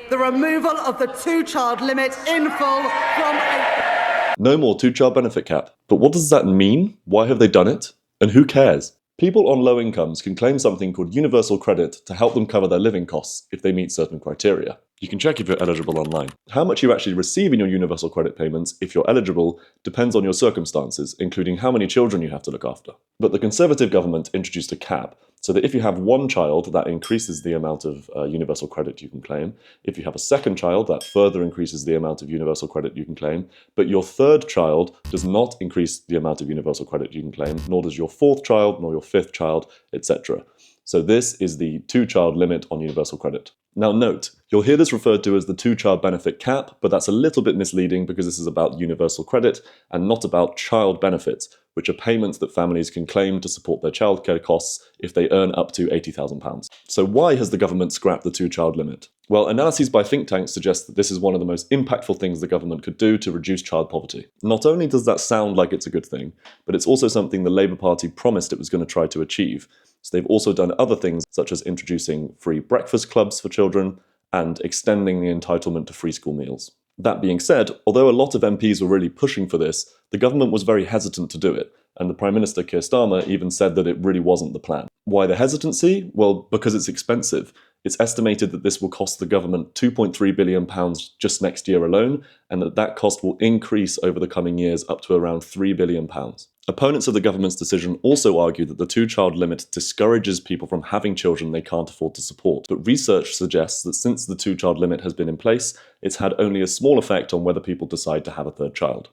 the removal of the two-child limit in full from April. No more two-child benefit cap. But what does that mean? Why have they done it? And who cares? People on low incomes can claim something called universal credit to help them cover their living costs if they meet certain criteria. You can check if you're eligible online. How much you actually receive in your universal credit payments, if you're eligible, depends on your circumstances, including how many children you have to look after. But the Conservative government introduced a cap, so that if you have one child, that increases the amount of universal credit you can claim. If you have a second child, that further increases the amount of universal credit you can claim. But your third child does not increase the amount of universal credit you can claim, nor does your fourth child, nor your fifth child, etc. So this is the two-child limit on universal credit. Now note, you'll hear this referred to as the two-child benefit cap, but that's a little bit misleading because this is about universal credit and not about child benefits, which are payments that families can claim to support their childcare costs if they earn up to £80,000. So why has the government scrapped the two-child limit? Well, analyses by think tanks suggest that this is one of the most impactful things the government could do to reduce child poverty. Not only does that sound like it's a good thing, but it's also something the Labour Party promised it was going to try to achieve. So they've also done other things such as introducing free breakfast clubs for children and extending the entitlement to free school meals. That being said, although a lot of MPs were really pushing for this, the government was very hesitant to do it, and the Prime Minister Keir Starmer even said that it really wasn't the plan. Why the hesitancy? Well, because it's expensive. It's estimated that this will cost the government £2.3 billion just next year alone, and that cost will increase over the coming years up to around £3 billion. Opponents of the government's decision also argue that the two-child limit discourages people from having children they can't afford to support. But research suggests that since the two-child limit has been in place, it's had only a small effect on whether people decide to have a third child.